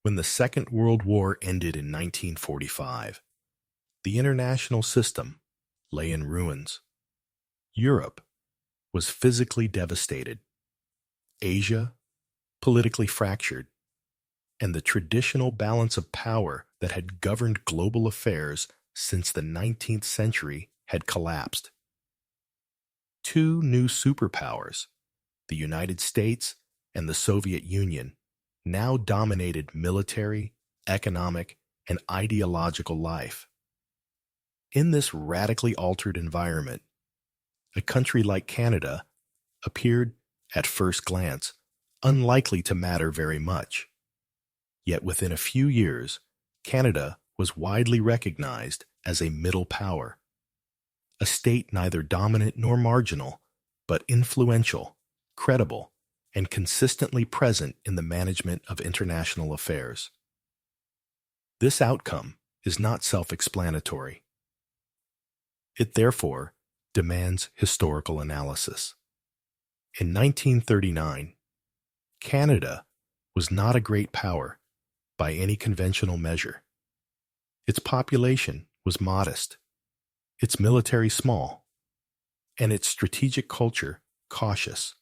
When the Second World War ended in 1945, the international system lay in ruins. Europe was physically devastated, Asia politically fractured, and the traditional balance of power that had governed global affairs since the 19th century had collapsed. Two new superpowers, the United States and the Soviet Union, now dominated military, economic, and ideological life. In this radically altered environment, a country like Canada appeared, at first glance, unlikely to matter very much. Yet within a few years, Canada was widely recognized as a middle power, a state neither dominant nor marginal, but influential, credible, and consistently present in the management of international affairs. This outcome is not self-explanatory. It therefore demands historical analysis. In 1939, Canada was not a great power by any conventional measure. Its population was modest, its military small, and its strategic culture cautious.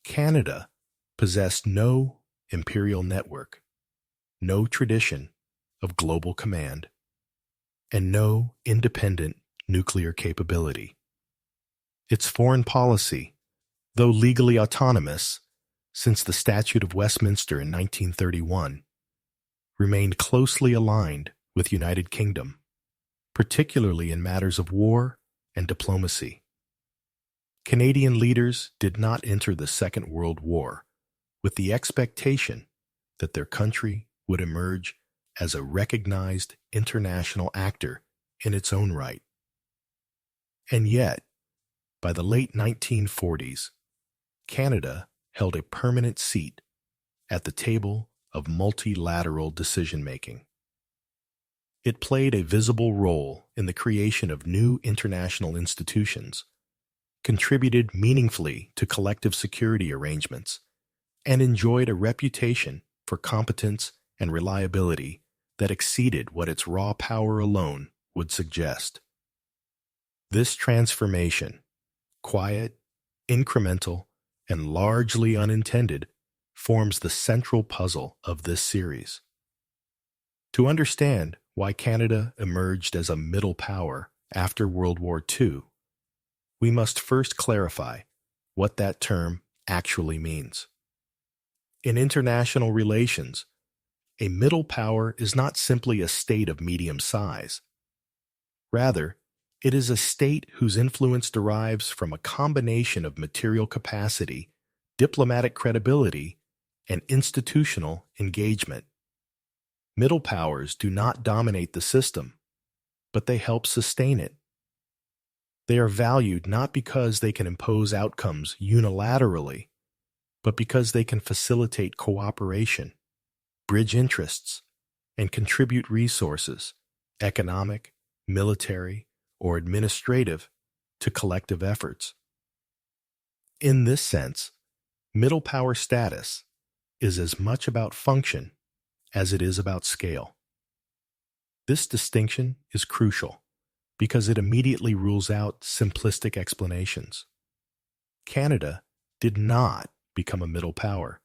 Canada possessed no imperial network, no tradition of global command, and no independent nuclear capability. Its foreign policy, though legally autonomous since the Statute of Westminster in 1931, remained closely aligned with United Kingdom, particularly in matters of war and diplomacy. Canadian leaders did not enter the Second World War with the expectation that their country would emerge as a recognized international actor in its own right. And yet, by the late 1940s, Canada held a permanent seat at the table of multilateral decision-making. It played a visible role in the creation of new international institutions, contributed meaningfully to collective security arrangements, and enjoyed a reputation for competence and reliability that exceeded what its raw power alone would suggest. This transformation, quiet, incremental, and largely unintended, forms the central puzzle of this series. To understand why Canada emerged as a middle power after World War II, we must first clarify what that term actually means. In international relations, a middle power is not simply a state of medium size. Rather, it is a state whose influence derives from a combination of material capacity, diplomatic credibility, and institutional engagement. Middle powers do not dominate the system, but they help sustain it. They are valued not because they can impose outcomes unilaterally, but because they can facilitate cooperation, bridge interests, and contribute resources, economic, military, or administrative, to collective efforts. In this sense, middle power status is as much about function as it is about scale. This distinction is crucial because it immediately rules out simplistic explanations. Canada did not become a middle power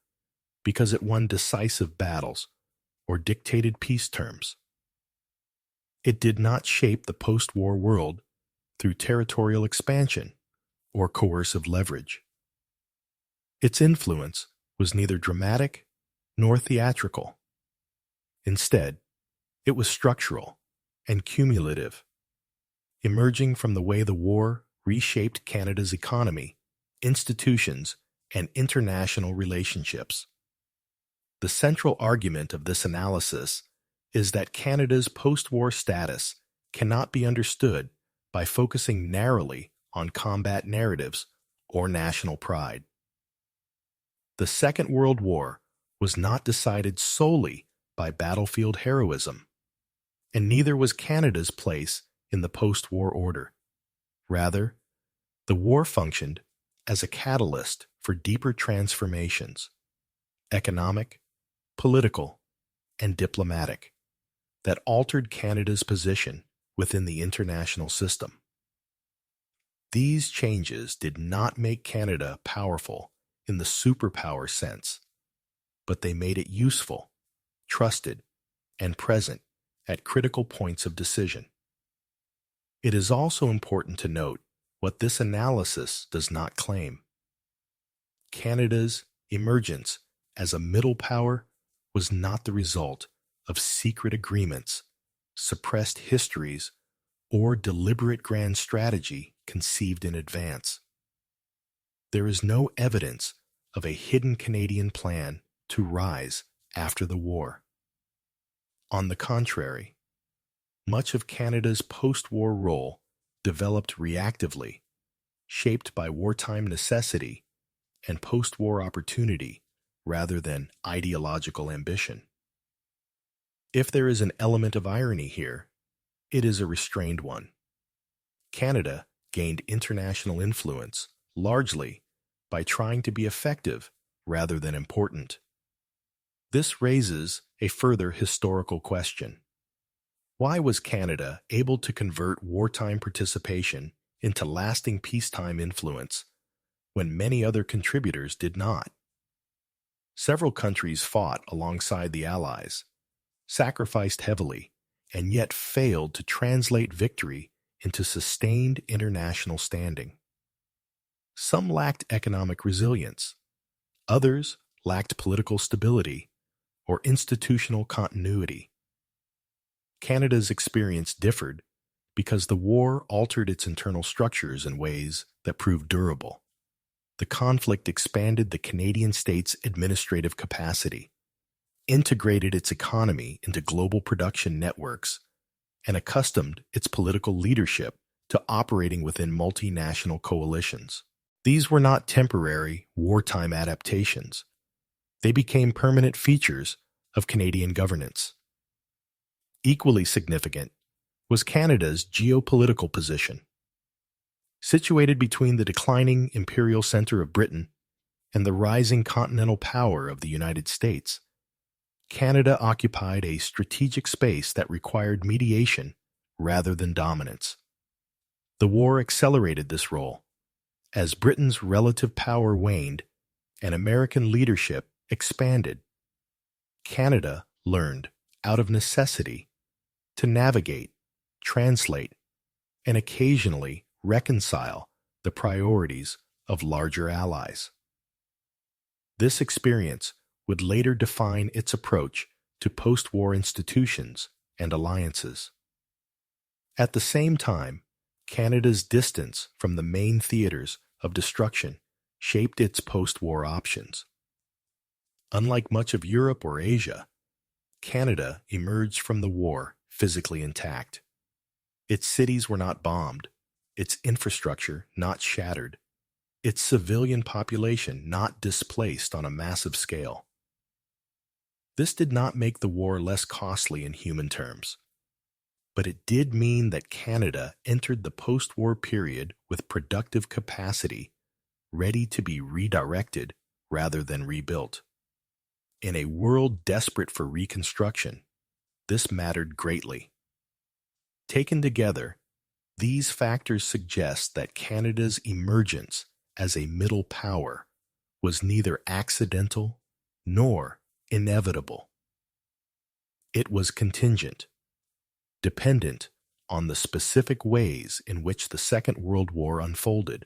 because it won decisive battles or dictated peace terms. It did not shape the post-war world through territorial expansion or coercive leverage. Its influence was neither dramatic nor theatrical. Instead, it was structural and cumulative, emerging from the way the war reshaped Canada's economy, institutions, and international relationships. The central argument of this analysis is that Canada's post-war status cannot be understood by focusing narrowly on combat narratives or national pride. The Second World War was not decided solely by battlefield heroism, and neither was Canada's place in the post-war order. Rather, the war functioned as a catalyst for deeper transformations, economic, political, and diplomatic that altered Canada's position within the international system. These changes did not make Canada powerful in the superpower sense, but they made it useful, trusted, and present at critical points of decision. It is also important to note what this analysis does not claim. Canada's emergence as a middle power was not the result of secret agreements, suppressed histories, or deliberate grand strategy conceived in advance. There is no evidence of a hidden Canadian plan to rise after the war. On the contrary, much of Canada's post-war role developed reactively, shaped by wartime necessity and post-war opportunity rather than ideological ambition. If there is an element of irony here, it is a restrained one. Canada gained international influence largely by trying to be effective rather than important. This raises a further historical question. Why was Canada able to convert wartime participation into lasting peacetime influence when many other contributors did not? Several countries fought alongside the Allies, sacrificed heavily, and yet failed to translate victory into sustained international standing. Some lacked economic resilience. Others lacked political stability or institutional continuity. Canada's experience differed because the war altered its internal structures in ways that proved durable. The conflict expanded the Canadian state's administrative capacity, integrated its economy into global production networks, and accustomed its political leadership to operating within multinational coalitions. These were not temporary, wartime adaptations. They became permanent features of Canadian governance. Equally significant was Canada's geopolitical position. Situated between the declining imperial center of Britain and the rising continental power of the United States, Canada occupied a strategic space that required mediation rather than dominance. The war accelerated this role. As Britain's relative power waned and American leadership expanded, Canada learned, out of necessity, to navigate, translate, and occasionally reconcile the priorities of larger allies. This experience would later define its approach to post-war institutions and alliances. At the same time, Canada's distance from the main theaters of destruction shaped its post-war options. Unlike much of Europe or Asia, Canada emerged from the war physically intact. Its cities were not bombed, its infrastructure not shattered, its civilian population not displaced on a massive scale. This did not make the war less costly in human terms, but it did mean that Canada entered the post-war period with productive capacity, ready to be redirected rather than rebuilt. In a world desperate for reconstruction, this mattered greatly. Taken together, these factors suggest that Canada's emergence as a middle power was neither accidental nor inevitable. It was contingent, dependent on the specific ways in which the Second World War unfolded,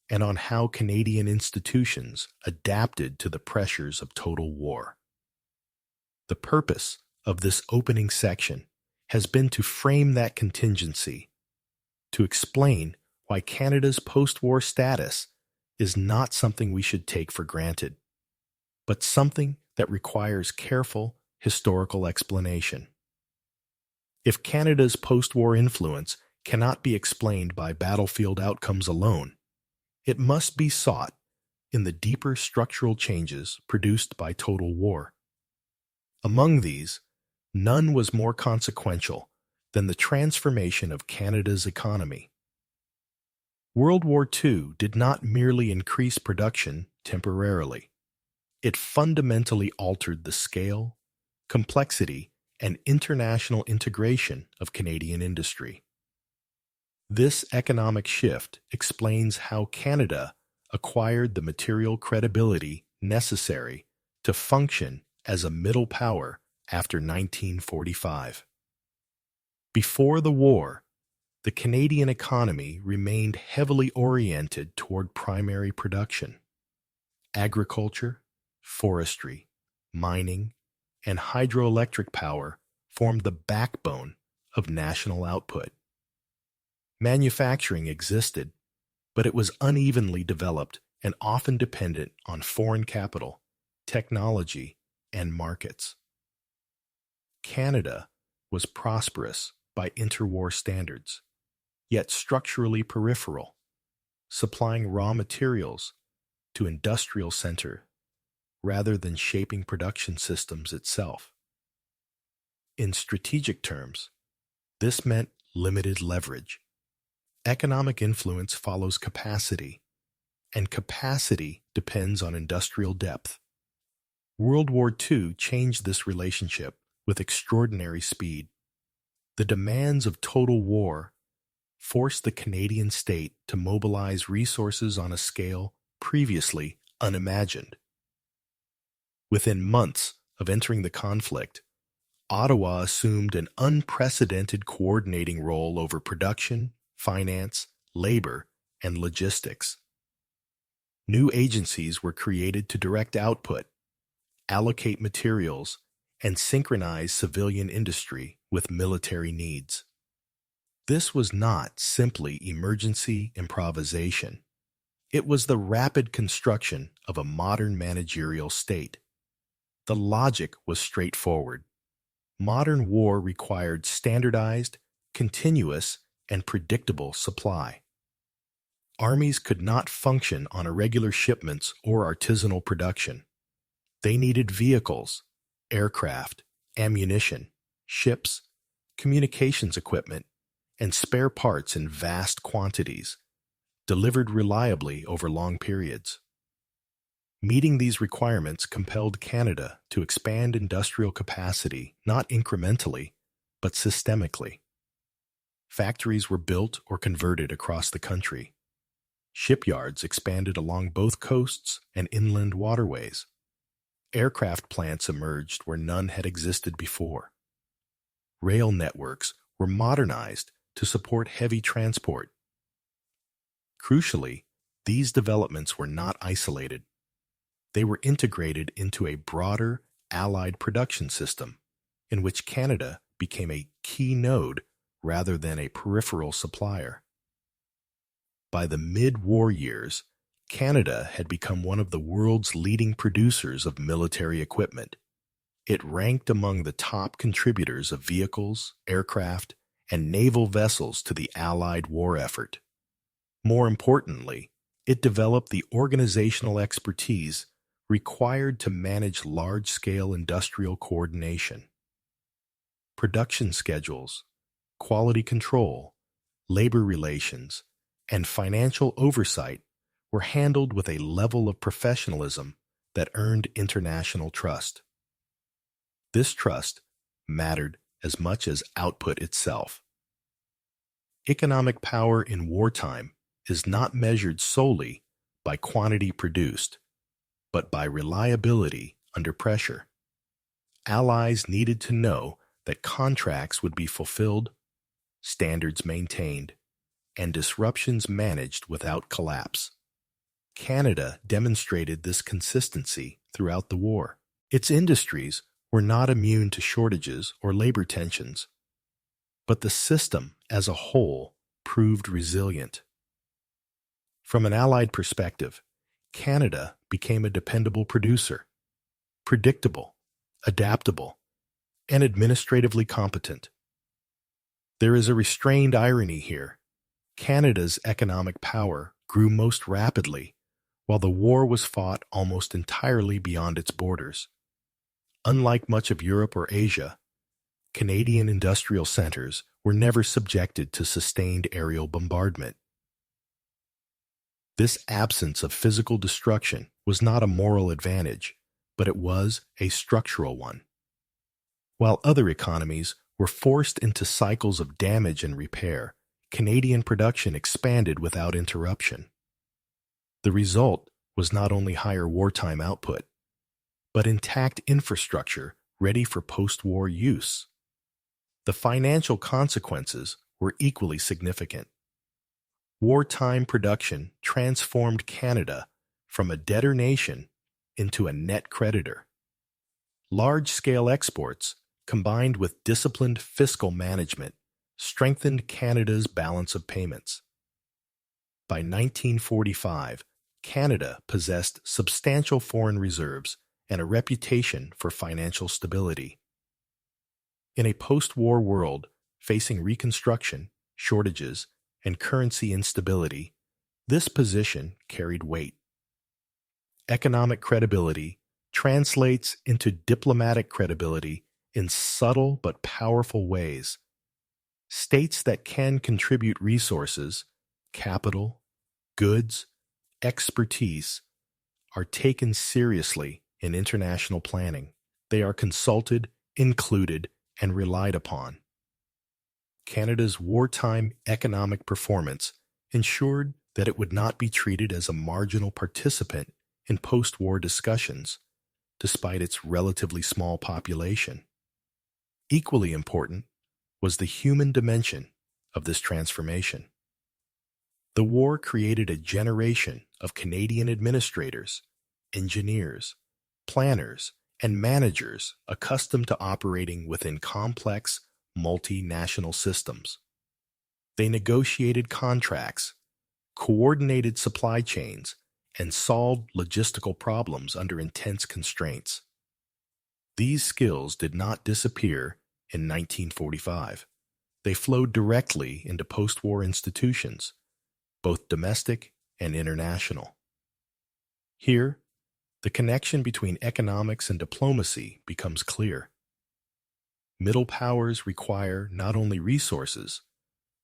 and on how Canadian institutions adapted to the pressures of total war. The purpose of this opening section has been to frame that contingency, to explain why Canada's post-war status is not something we should take for granted, but something that requires careful historical explanation. If Canada's post-war influence cannot be explained by battlefield outcomes alone, it must be sought in the deeper structural changes produced by total war. Among these, none was more consequential than the transformation of Canada's economy. World War II did not merely increase production temporarily. It fundamentally altered the scale, complexity, and international integration of Canadian industry. This economic shift explains how Canada acquired the material credibility necessary to function as a middle power after 1945. Before the war, the Canadian economy remained heavily oriented toward primary production. Agriculture, forestry, mining, and hydroelectric power formed the backbone of national output. Manufacturing existed, but it was unevenly developed and often dependent on foreign capital, technology, and markets. Canada was prosperous by interwar standards, yet structurally peripheral, supplying raw materials to industrial center rather than shaping production systems itself. In strategic terms, this meant limited leverage. Economic influence follows capacity, and capacity depends on industrial depth. World War II changed this relationship with extraordinary speed. The demands of total war forced the Canadian state to mobilize resources on a scale previously unimagined. Within months of entering the conflict, Ottawa assumed an unprecedented coordinating role over production, finance, labor, and logistics. New agencies were created to direct output, allocate materials, and synchronize civilian industry with military needs. This was not simply emergency improvisation. It was the rapid construction of a modern managerial state. The logic was straightforward. Modern war required standardized, continuous, and predictable supply. Armies could not function on irregular shipments or artisanal production. They needed vehicles, aircraft, ammunition, ships, communications equipment, and spare parts in vast quantities, delivered reliably over long periods. Meeting these requirements compelled Canada to expand industrial capacity not incrementally, but systemically. Factories were built or converted across the country. Shipyards expanded along both coasts and inland waterways. Aircraft plants emerged where none had existed before. Rail networks were modernized to support heavy transport. Crucially, these developments were not isolated. They were integrated into a broader Allied production system, in which Canada became a key node rather than a peripheral supplier. By the mid-war years, Canada had become one of the world's leading producers of military equipment. It ranked among the top contributors of vehicles, aircraft, and naval vessels to the Allied war effort. More importantly, it developed the organizational expertise required to manage large-scale industrial coordination. Production schedules, quality control, labor relations, and financial oversight were handled with a level of professionalism that earned international trust. This trust mattered as much as output itself. Economic power in wartime is not measured solely by quantity produced, but by reliability under pressure. Allies needed to know that contracts would be fulfilled, standards maintained, and disruptions managed without collapse. Canada demonstrated this consistency throughout the war. Its industries were not immune to shortages or labor tensions, but the system as a whole proved resilient. From an Allied perspective, Canada became a dependable producer, predictable, adaptable, and administratively competent. There is a restrained irony here. Canada's economic power grew most rapidly, while the war was fought almost entirely beyond its borders. Unlike much of Europe or Asia, Canadian industrial centers were never subjected to sustained aerial bombardment. This absence of physical destruction was not a moral advantage, but it was a structural one. While other economies were forced into cycles of damage and repair, Canadian production expanded without interruption. The result was not only higher wartime output, but intact infrastructure ready for post-war use. The financial consequences were equally significant. Wartime production transformed Canada from a debtor nation into a net creditor. Large-scale exports, combined with disciplined fiscal management, strengthened Canada's balance of payments. By 1945, Canada possessed substantial foreign reserves and a reputation for financial stability. In a post-war world facing reconstruction, shortages, and currency instability, this position carried weight. Economic credibility translates into diplomatic credibility in subtle but powerful ways. States that can contribute resources, capital, goods, expertise are taken seriously in international planning. They are consulted, included, and relied upon. Canada's wartime economic performance ensured that it would not be treated as a marginal participant in post-war discussions, despite its relatively small population. Equally important was the human dimension of this transformation. The war created a generation of Canadian administrators, engineers, planners, and managers accustomed to operating within complex, multinational systems. They negotiated contracts, coordinated supply chains, and solved logistical problems under intense constraints. These skills did not disappear in 1945. They flowed directly into post-war institutions, both domestic and international. Here, the connection between economics and diplomacy becomes clear. Middle powers require not only resources,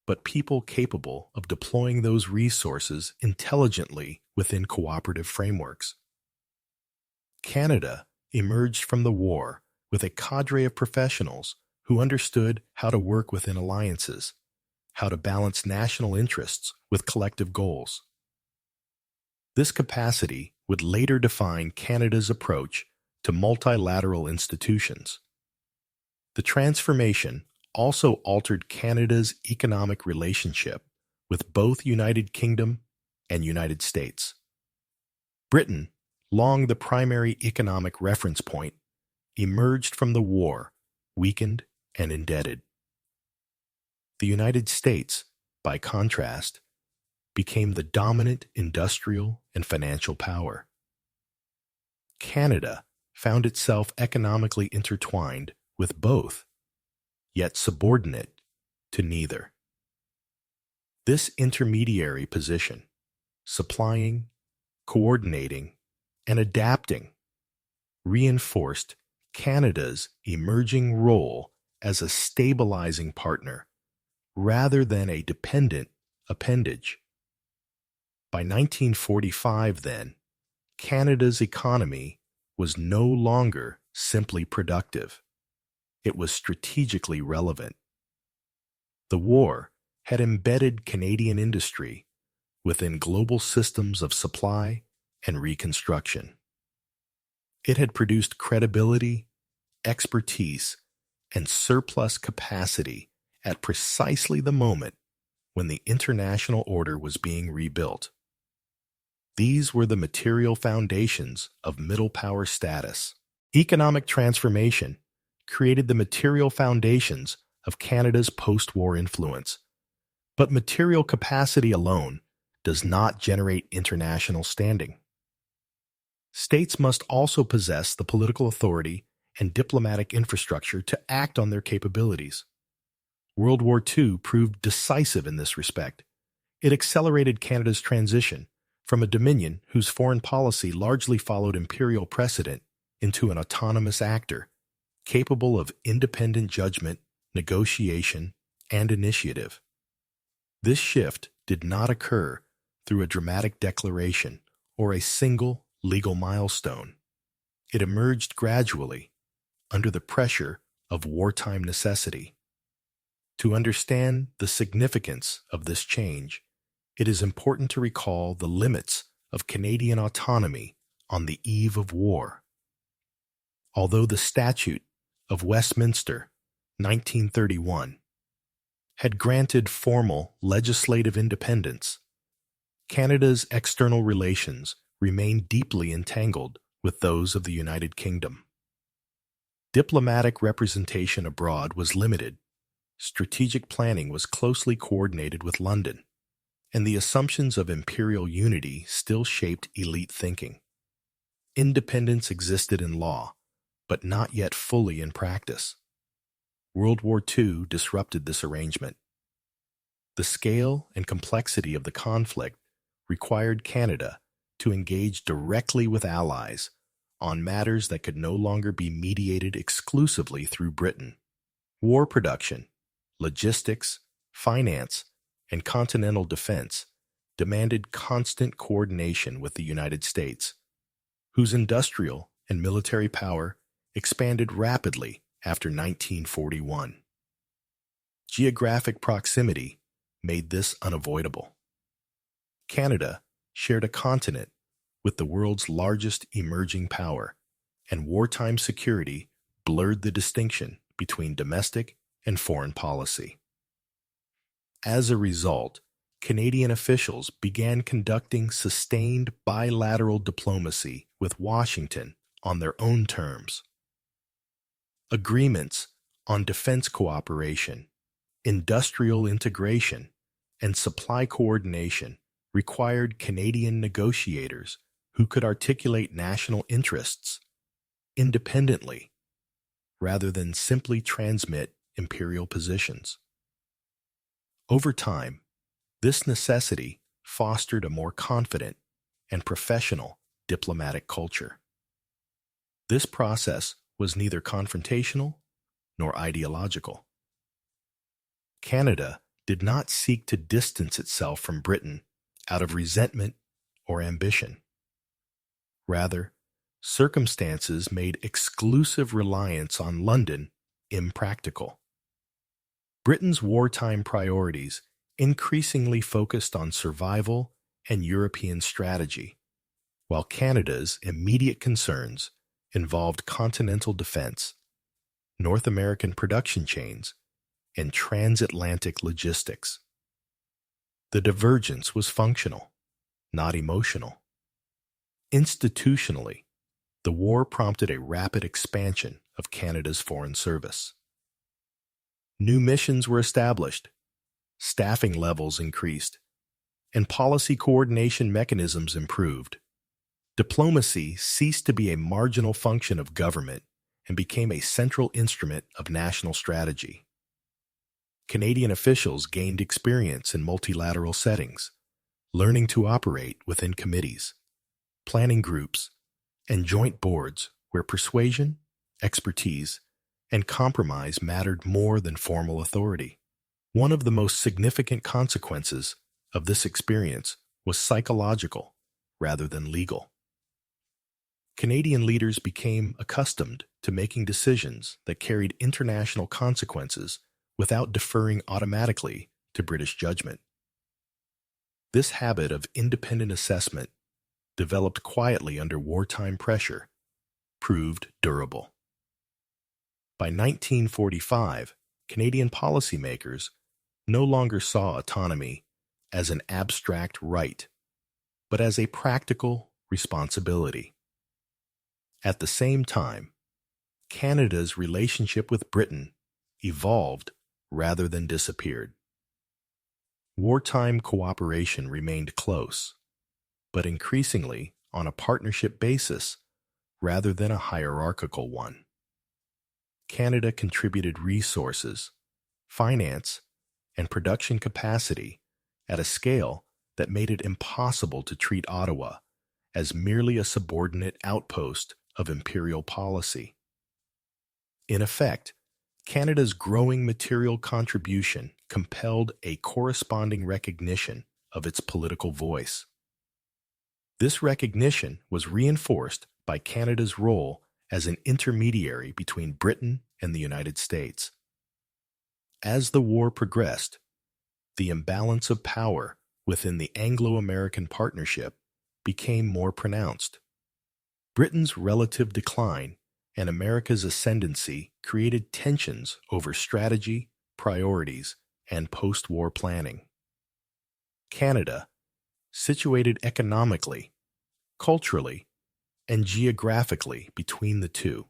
but people capable of deploying those resources intelligently within cooperative frameworks. Canada emerged from the war with a cadre of professionals who understood how to work within alliances, how to balance national interests with collective goals. This capacity would later define Canada's approach to multilateral institutions. The transformation also altered Canada's economic relationship with both United Kingdom and United States. Britain, long the primary economic reference point, emerged from the war weakened and indebted. The United States, by contrast, became the dominant industrial and financial power. Canada found itself economically intertwined with both, yet subordinate to neither. This intermediary position, supplying, coordinating, and adapting, reinforced Canada's emerging role as a stabilizing partner rather than a dependent appendage. By 1945, then, Canada's economy was no longer simply productive. It was strategically relevant. The war had embedded Canadian industry within global systems of supply and reconstruction. It had produced credibility, expertise, and surplus capacity at precisely the moment when the international order was being rebuilt. These were the material foundations of middle power status. Economic transformation created the material foundations of Canada's post-war influence. But material capacity alone does not generate international standing. States must also possess the political authority and diplomatic infrastructure to act on their capabilities. World War II proved decisive in this respect. It accelerated Canada's transition from a dominion whose foreign policy largely followed imperial precedent into an autonomous actor, capable of independent judgment, negotiation, and initiative. This shift did not occur through a dramatic declaration or a single legal milestone. It emerged gradually under the pressure of wartime necessity. To understand the significance of this change, it is important to recall the limits of Canadian autonomy on the eve of war. Although the Statute of Westminster, 1931, had granted formal legislative independence, Canada's external relations remained deeply entangled with those of the United Kingdom. Diplomatic representation abroad was limited, strategic planning was closely coordinated with London, and the assumptions of imperial unity still shaped elite thinking. Independence existed in law, but not yet fully in practice. World War II disrupted this arrangement. The scale and complexity of the conflict required Canada to engage directly with allies on matters that could no longer be mediated exclusively through Britain. War production, logistics, finance, and continental defense demanded constant coordination with the United States, whose industrial and military power expanded rapidly after 1941. Geographic proximity made this unavoidable. Canada shared a continent with the world's largest emerging power, and wartime security blurred the distinction between domestic and foreign policy. As a result, Canadian officials began conducting sustained bilateral diplomacy with Washington on their own terms. Agreements on defense cooperation, industrial integration, and supply coordination required Canadian negotiators who could articulate national interests independently rather than simply transmit imperial positions. Over time, this necessity fostered a more confident and professional diplomatic culture. This process was neither confrontational nor ideological. Canada did not seek to distance itself from Britain out of resentment or ambition. Rather, circumstances made exclusive reliance on London impractical. Britain's wartime priorities increasingly focused on survival and European strategy, while Canada's immediate concerns involved continental defense, North American production chains, and transatlantic logistics. The divergence was functional, not emotional. Institutionally, the war prompted a rapid expansion of Canada's foreign service. New missions were established, staffing levels increased, and policy coordination mechanisms improved. Diplomacy ceased to be a marginal function of government and became a central instrument of national strategy. Canadian officials gained experience in multilateral settings, learning to operate within committees, planning groups, and joint boards where persuasion, expertise, and compromise mattered more than formal authority. One of the most significant consequences of this experience was psychological rather than legal. Canadian leaders became accustomed to making decisions that carried international consequences without deferring automatically to British judgment. This habit of independent assessment, developed quietly under wartime pressure, proved durable. By 1945, Canadian policymakers no longer saw autonomy as an abstract right, but as a practical responsibility. At the same time, Canada's relationship with Britain evolved rather than disappeared. Wartime cooperation remained close, but increasingly on a partnership basis rather than a hierarchical one. Canada contributed resources, finance, and production capacity at a scale that made it impossible to treat Ottawa as merely a subordinate outpost of imperial policy. In effect, Canada's growing material contribution compelled a corresponding recognition of its political voice. This recognition was reinforced by Canada's role as an intermediary between Britain and the United States. As the war progressed, the imbalance of power within the Anglo-American partnership became more pronounced. Britain's relative decline and America's ascendancy created tensions over strategy, priorities, and post-war planning. Canada, situated economically, culturally, and geographically between the two,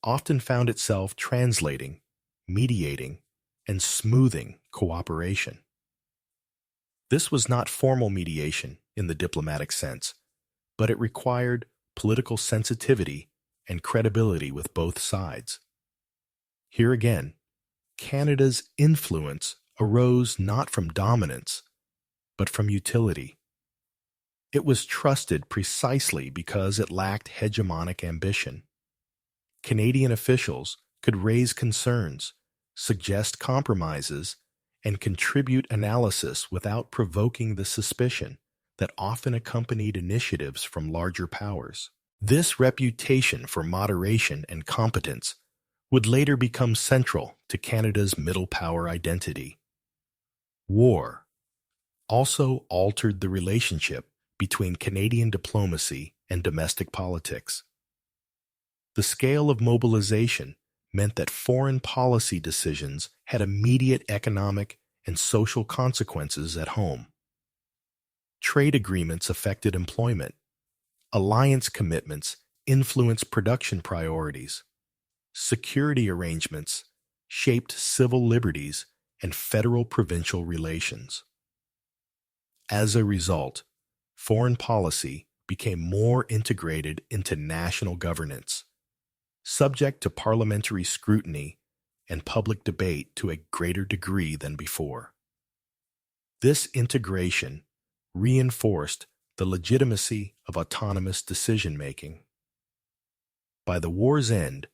often found itself translating, mediating, and smoothing cooperation. This was not formal mediation in the diplomatic sense, but it required political sensitivity and credibility with both sides. Here again, Canada's influence arose not from dominance, but from utility. It was trusted precisely because it lacked hegemonic ambition. Canadian officials could raise concerns, suggest compromises, and contribute analysis without provoking the suspicion that often accompanied initiatives from larger powers. This reputation for moderation and competence would later become central to Canada's middle power identity. War also altered the relationship between Canadian diplomacy and domestic politics. The scale of mobilization meant that foreign policy decisions had immediate economic and social consequences at home. Trade agreements affected employment. Alliance commitments influenced production priorities. Security arrangements shaped civil liberties and federal-provincial relations. As a result, foreign policy became more integrated into national governance, subject to parliamentary scrutiny and public debate to a greater degree than before. This integration reinforced the legitimacy of autonomous decision-making. By the war's end,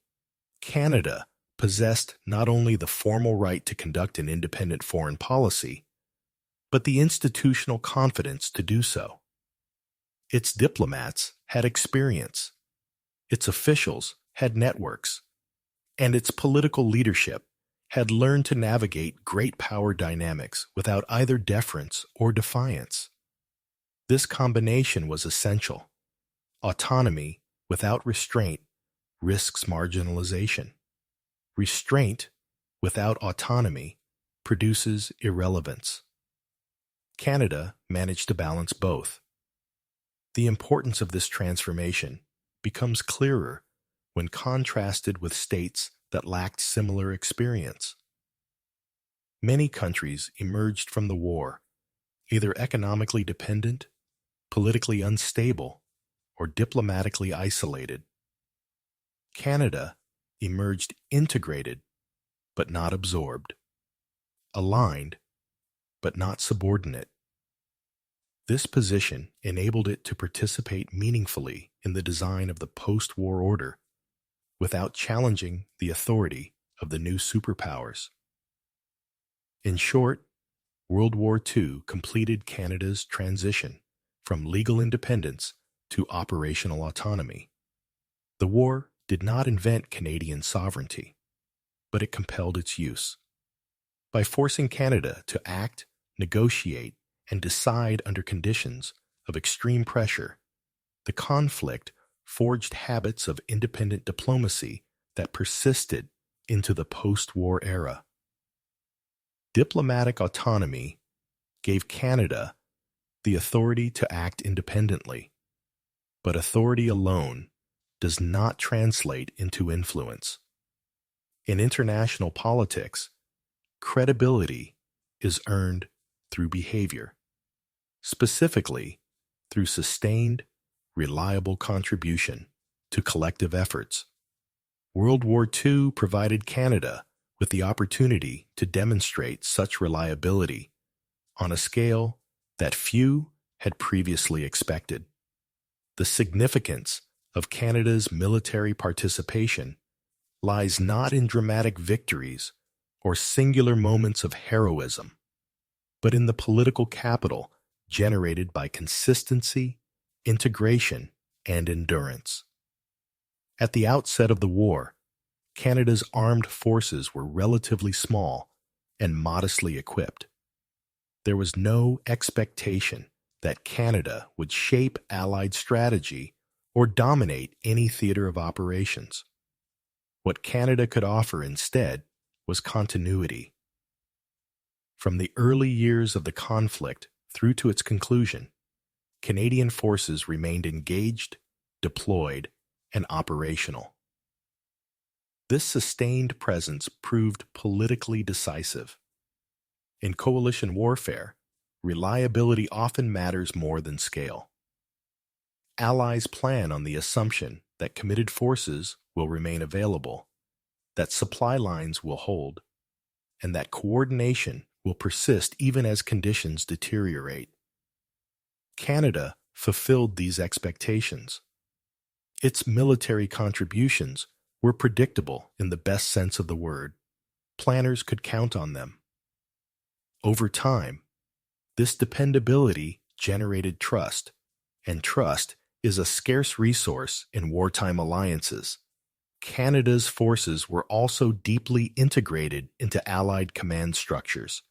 Canada possessed not only the formal right to conduct an independent foreign policy, but the institutional confidence to do so. Its diplomats had experience, its officials had networks, and its political leadership had learned to navigate great power dynamics without either deference or defiance. This combination was essential. Autonomy without restraint risks marginalization. Restraint without autonomy produces irrelevance. Canada managed to balance both. The importance of this transformation becomes clearer when contrasted with states that lacked similar experience. Many countries emerged from the war either economically dependent, politically unstable, or diplomatically isolated. Canada emerged integrated, but not absorbed, aligned, but not subordinate. This position enabled it to participate meaningfully in the design of the post-war order without challenging the authority of the new superpowers. In short, World War II completed Canada's transition from legal independence to operational autonomy. The war did not invent Canadian sovereignty, but it compelled its use. By forcing Canada to act, negotiate, and decide under conditions of extreme pressure, the conflict forged habits of independent diplomacy that persisted into the post-war era. Diplomatic autonomy gave Canada the authority to act independently, but authority alone does not translate into influence. In international politics, credibility is earned through behavior, specifically through sustained, reliable contribution to collective efforts. World War II provided Canada with the opportunity to demonstrate such reliability on a scale that few had previously expected. The significance of Canada's military participation lies not in dramatic victories or singular moments of heroism, but in the political capital generated by consistency, integration, and endurance. At the outset of the war, Canada's armed forces were relatively small and modestly equipped. There was no expectation that Canada would shape Allied strategy or dominate any theater of operations. What Canada could offer instead was continuity. From the early years of the conflict through to its conclusion, Canadian forces remained engaged, deployed, and operational. This sustained presence proved politically decisive. In coalition warfare, reliability often matters more than scale. Allies plan on the assumption that committed forces will remain available, that supply lines will hold, and that coordination will persist even as conditions deteriorate. Canada fulfilled these expectations. Its military contributions were predictable in the best sense of the word. Planners could count on them. Over time, this dependability generated trust, and trust is a scarce resource in wartime alliances. Canada's forces were also deeply integrated into Allied command structures,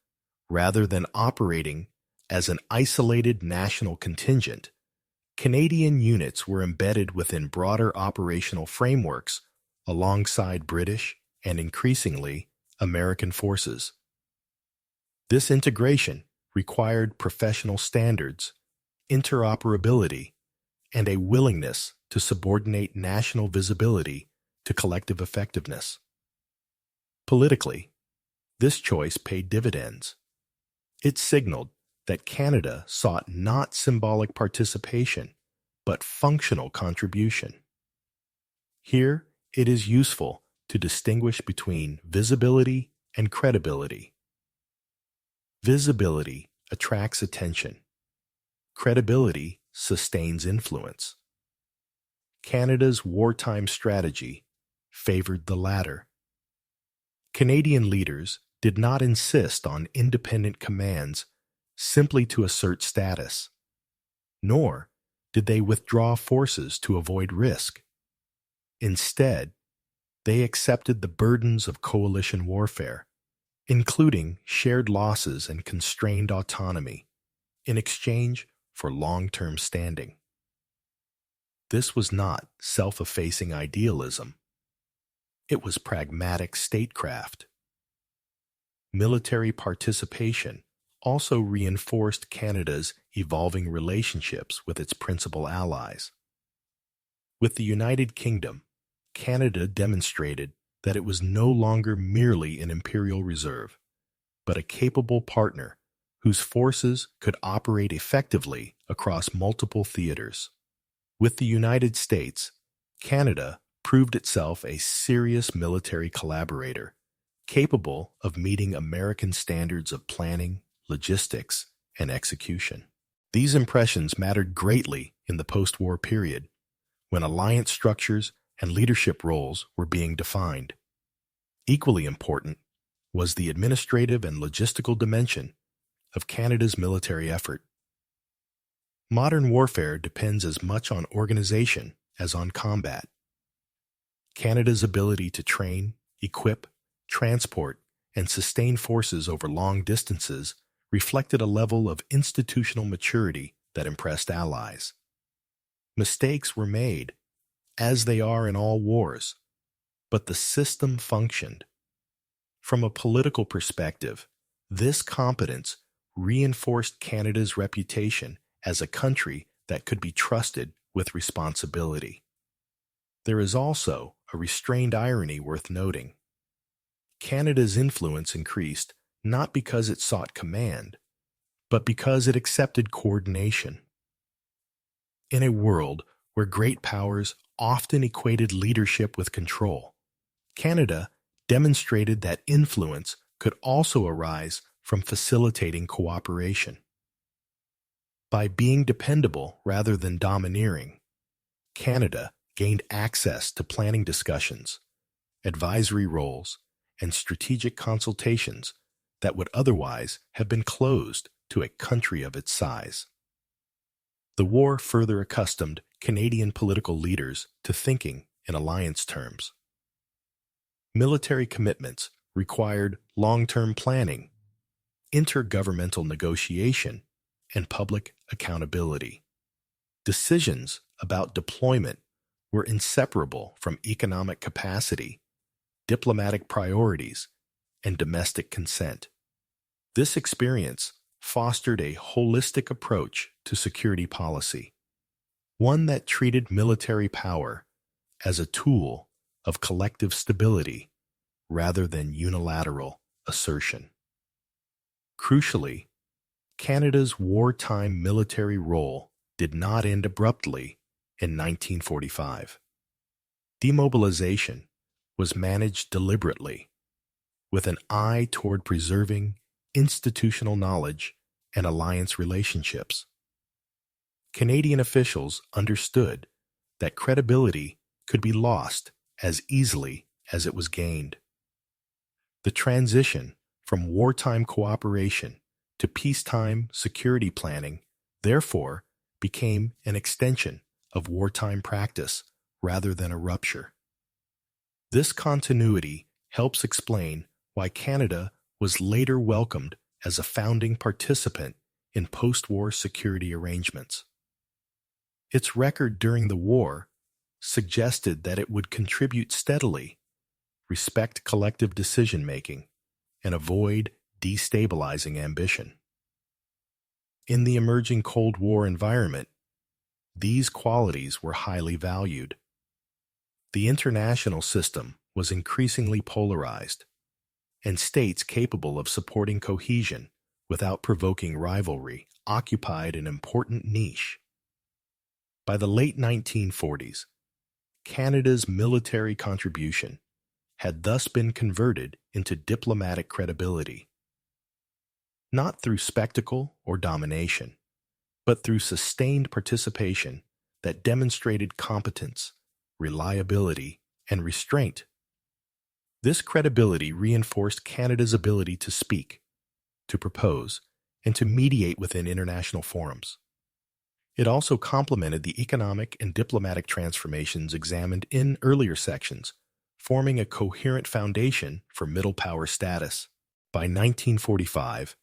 rather than operating as an isolated national contingent. Canadian units were embedded within broader operational frameworks alongside British and increasingly American forces. This integration required professional standards, interoperability, and a willingness to subordinate national visibility to collective effectiveness. Politically, this choice paid dividends. It signaled that Canada sought not symbolic participation, but functional contribution. Here, it is useful to distinguish between visibility and credibility. Visibility attracts attention. Credibility sustains influence. Canada's wartime strategy favored the latter. Canadian leaders did not insist on independent commands simply to assert status, nor did they withdraw forces to avoid risk. Instead, they accepted the burdens of coalition warfare, including shared losses and constrained autonomy, in exchange for long-term standing. This was not self-effacing idealism. It was pragmatic statecraft. Military participation also reinforced Canada's evolving relationships with its principal allies. With the United Kingdom, Canada demonstrated that it was no longer merely an imperial reserve, but a capable partner whose forces could operate effectively across multiple theaters. With the United States, Canada proved itself a serious military collaborator, capable of meeting American standards of planning, logistics, and execution. These impressions mattered greatly in the post-war period, when alliance structures and leadership roles were being defined. Equally important was the administrative and logistical dimension of Canada's military effort. Modern warfare depends as much on organization as on combat. Canada's ability to train, equip, transport, and sustain forces over long distances reflected a level of institutional maturity that impressed allies. Mistakes were made, as they are in all wars, but the system functioned. From a political perspective, this competence reinforced Canada's reputation as a country that could be trusted with responsibility. There is also a restrained irony worth noting. Canada's influence increased not because it sought command, but because it accepted coordination. In a world where great powers often equated leadership with control, Canada demonstrated that influence could also arise from facilitating cooperation. By being dependable rather than domineering, Canada gained access to planning discussions, advisory roles, and strategic consultations that would otherwise have been closed to a country of its size. The war further accustomed Canadian political leaders to thinking in alliance terms. Military commitments required long-term planning, intergovernmental negotiation, and public accountability. Decisions about deployment were inseparable from economic capacity, diplomatic priorities, and domestic consent. This experience fostered a holistic approach to security policy, one that treated military power as a tool of collective stability rather than unilateral assertion. Crucially, Canada's wartime military role did not end abruptly in 1945. Demobilization was managed deliberately, with an eye toward preserving institutional knowledge and alliance relationships. Canadian officials understood that credibility could be lost as easily as it was gained. The transition from wartime cooperation to peacetime security planning, therefore, became an extension of wartime practice rather than a rupture. This continuity helps explain why Canada was later welcomed as a founding participant in post-war security arrangements. Its record during the war suggested that it would contribute steadily, respect collective decision-making, and avoid destabilizing ambition. In the emerging Cold War environment, these qualities were highly valued. The international system was increasingly polarized, and states capable of supporting cohesion without provoking rivalry occupied an important niche. By the late 1940s, Canada's military contribution had thus been converted into diplomatic credibility, not through spectacle or domination, but through sustained participation that demonstrated competence, reliability, and restraint. This credibility reinforced Canada's ability to speak, to propose, and to mediate within international forums. It also complemented the economic and diplomatic transformations examined in earlier sections, forming a coherent foundation for middle power status. By 1945,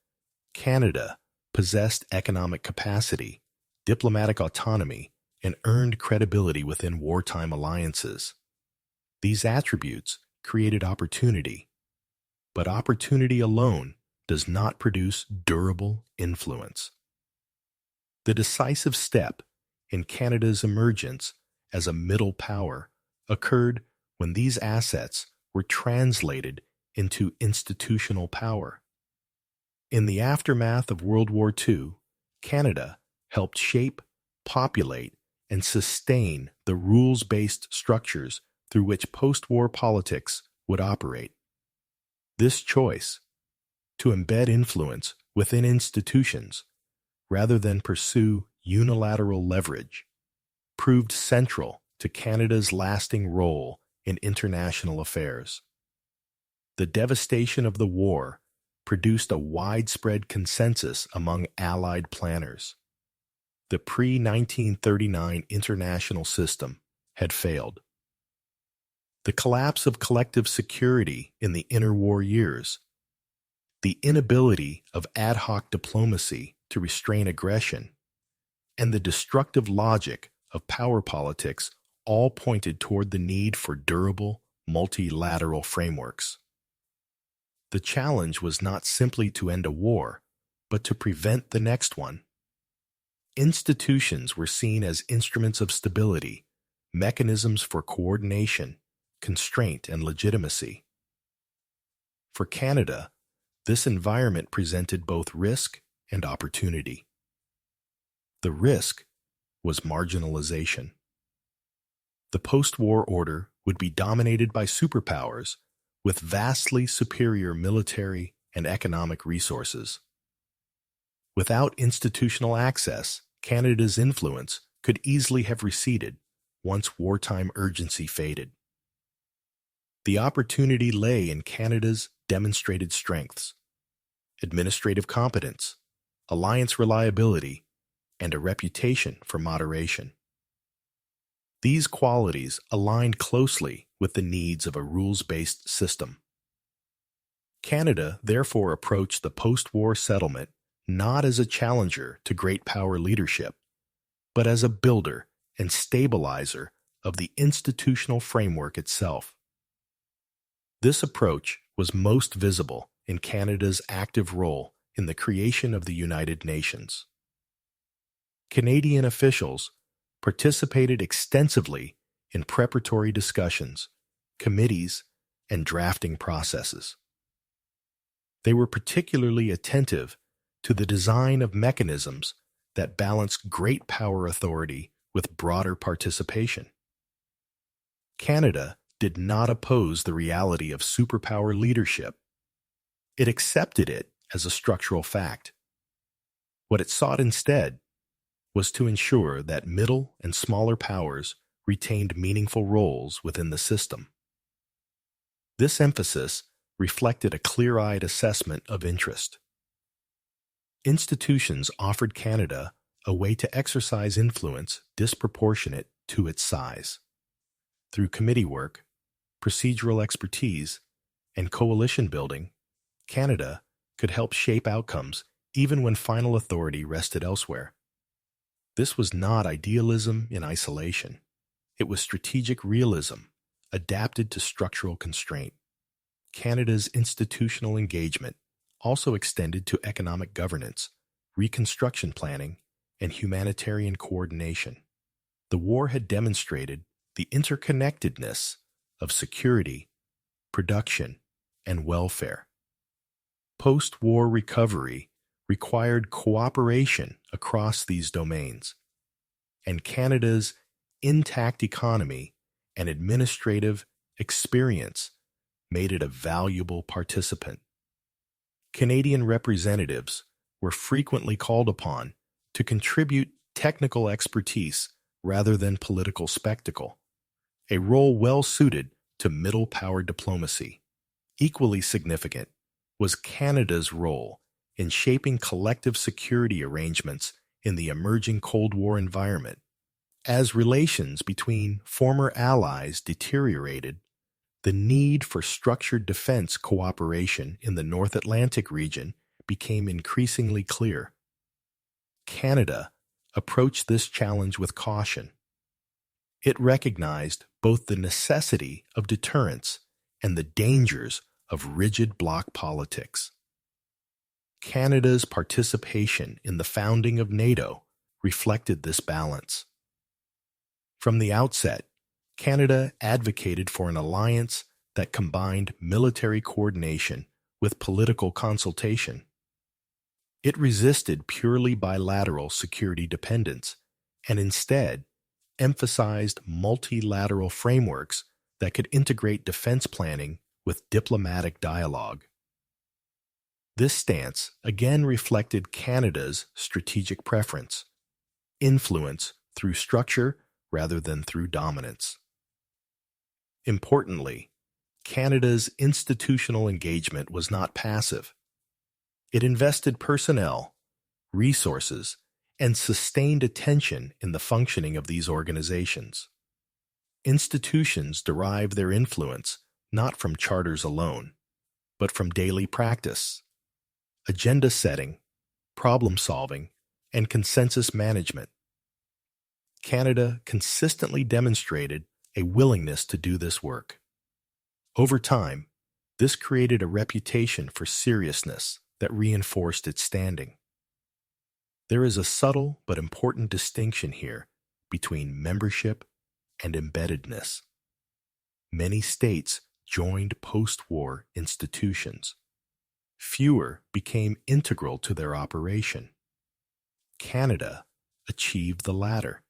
Canada possessed economic capacity, diplomatic autonomy, and earned credibility within wartime alliances. These attributes created opportunity, but opportunity alone does not produce durable influence. The decisive step in Canada's emergence as a middle power occurred when these assets were translated into institutional power. In the aftermath of World War II, Canada helped shape, populate, and sustain the rules-based structures through which post-war politics would operate. This choice, to embed influence within institutions rather than pursue unilateral leverage, proved central to Canada's lasting role in international affairs. The devastation of the war produced a widespread consensus among Allied planners. The pre-1939 international system had failed. The collapse of collective security in the interwar years, the inability of ad hoc diplomacy to restrain aggression, and the destructive logic of power politics all pointed toward the need for durable, multilateral frameworks. The challenge was not simply to end a war, but to prevent the next one. Institutions were seen as instruments of stability, mechanisms for coordination, constraint, and legitimacy. For Canada, this environment presented both risk and opportunity. The risk was marginalization. The post-war order would be dominated by superpowers with vastly superior military and economic resources. Without institutional access, Canada's influence could easily have receded once wartime urgency faded. The opportunity lay in Canada's demonstrated strengths: administrative competence, alliance reliability, and a reputation for moderation. These qualities aligned closely with the needs of a rules-based system. Canada therefore approached the post-war settlement not as a challenger to great power leadership, but as a builder and stabilizer of the institutional framework itself. This approach was most visible in Canada's active role in the creation of the United Nations. Canadian officials participated extensively in preparatory discussions, committees, and drafting processes. They were particularly attentive to the design of mechanisms that balanced great power authority with broader participation. Canada did not oppose the reality of superpower leadership. It accepted it as a structural fact. What it sought instead was to ensure that middle and smaller powers retained meaningful roles within the system. This emphasis reflected a clear-eyed assessment of interest. Institutions offered Canada a way to exercise influence disproportionate to its size. Through committee work, procedural expertise, and coalition building, Canada could help shape outcomes even when final authority rested elsewhere. This was not idealism in isolation. It was strategic realism, adapted to structural constraint. Canada's institutional engagement also extended to economic governance, reconstruction planning, and humanitarian coordination. The war had demonstrated the interconnectedness of security, production, and welfare. Post-war recovery required cooperation across these domains, and Canada's intact economy and administrative experience made it a valuable participant. Canadian representatives were frequently called upon to contribute technical expertise rather than political spectacle, a role well suited to middle power diplomacy. Equally significant was Canada's role in shaping collective security arrangements in the emerging Cold War environment. As relations between former allies deteriorated, the need for structured defense cooperation in the North Atlantic region became increasingly clear. Canada approached this challenge with caution. It recognized both the necessity of deterrence and the dangers of rigid bloc politics. Canada's participation in the founding of NATO reflected this balance. From the outset, Canada advocated for an alliance that combined military coordination with political consultation. It resisted purely bilateral security dependence and instead emphasized multilateral frameworks that could integrate defense planning with diplomatic dialogue. This stance again reflected Canada's strategic preference: influence through structure rather than through dominance. Importantly, Canada's institutional engagement was not passive. It invested personnel, resources, and sustained attention in the functioning of these organizations. Institutions derive their influence not from charters alone, but from daily practice, agenda setting, problem solving, and consensus management. Canada consistently demonstrated a willingness to do this work. Over time, this created a reputation for seriousness that reinforced its standing. There is a subtle but important distinction here between membership and embeddedness. Many states joined post-war institutions. Fewer became integral to their operation. Canada achieved the latter.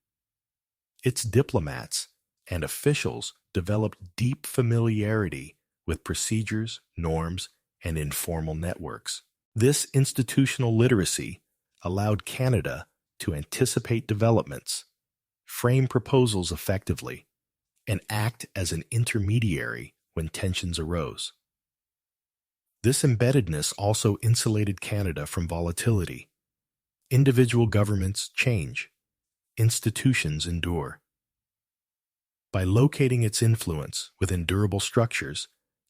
Its diplomats and officials developed deep familiarity with procedures, norms, and informal networks. This institutional literacy allowed Canada to anticipate developments, frame proposals effectively, and act as an intermediary when tensions arose. This embeddedness also insulated Canada from volatility. Individual governments change. Institutions endure. By locating its influence within durable structures,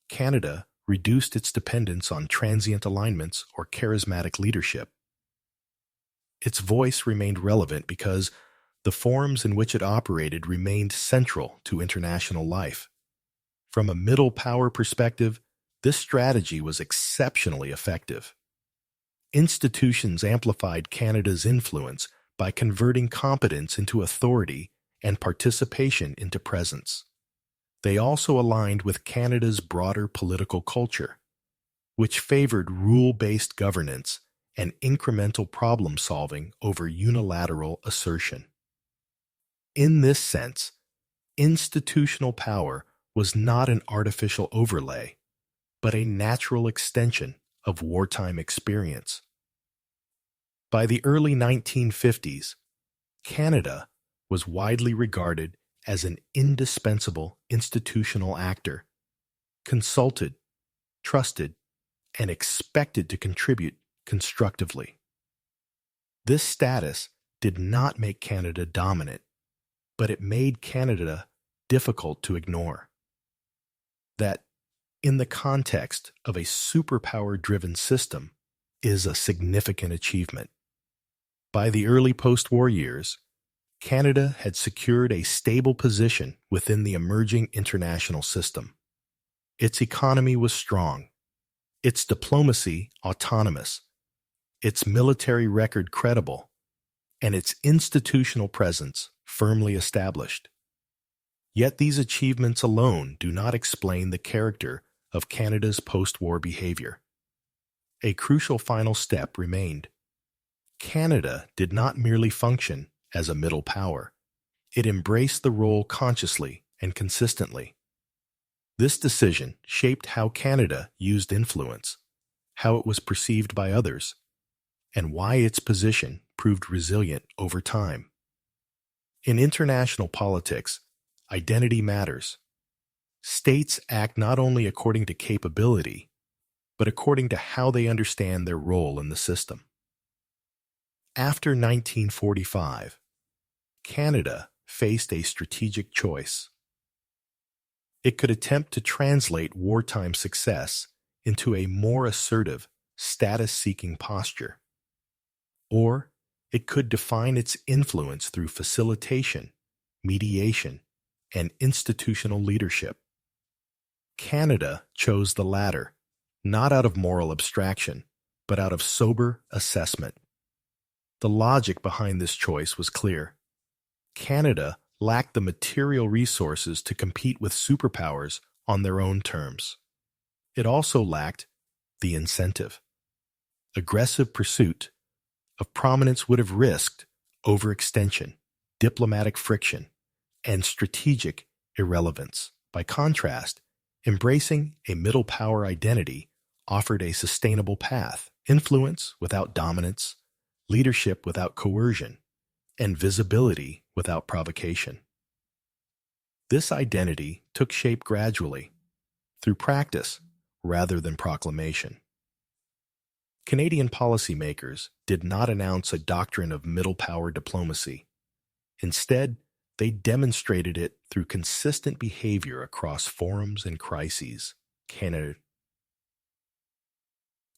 Canada reduced its dependence on transient alignments or charismatic leadership. Its voice remained relevant because the forums in which it operated remained central to international life. From a middle power perspective, this strategy was exceptionally effective. Institutions amplified Canada's influence by converting competence into authority and participation into presence. They also aligned with Canada's broader political culture, which favored rule-based governance and incremental problem-solving over unilateral assertion. In this sense, institutional power was not an artificial overlay, but a natural extension of wartime experience. By the early 1950s, Canada was widely regarded as an indispensable institutional actor, consulted, trusted, and expected to contribute constructively. This status did not make Canada dominant, but it made Canada difficult to ignore. That, in the context of a superpower-driven system, is a significant achievement. By the early post-war years, Canada had secured a stable position within the emerging international system. Its economy was strong, its diplomacy autonomous, its military record credible, and its institutional presence firmly established. Yet these achievements alone do not explain the character of Canada's post-war behavior. A crucial final step remained. Canada did not merely function as a middle power. It embraced the role consciously and consistently. This decision shaped how Canada used influence, how it was perceived by others, and why its position proved resilient over time. In international politics, identity matters. States act not only according to capability, but according to how they understand their role in the system. After 1945, Canada faced a strategic choice. It could attempt to translate wartime success into a more assertive, status-seeking posture. Or it could define its influence through facilitation, mediation, and institutional leadership. Canada chose the latter, not out of moral abstraction, but out of sober assessment. The logic behind this choice was clear. Canada lacked the material resources to compete with superpowers on their own terms. It also lacked the incentive. Aggressive pursuit of prominence would have risked overextension, diplomatic friction, and strategic irrelevance. By contrast, embracing a middle power identity offered a sustainable path, influence without dominance, leadership without coercion, and visibility without provocation. This identity took shape gradually, through practice rather than proclamation. Canadian policymakers did not announce a doctrine of middle power diplomacy. Instead, they demonstrated it through consistent behavior across forums and crises.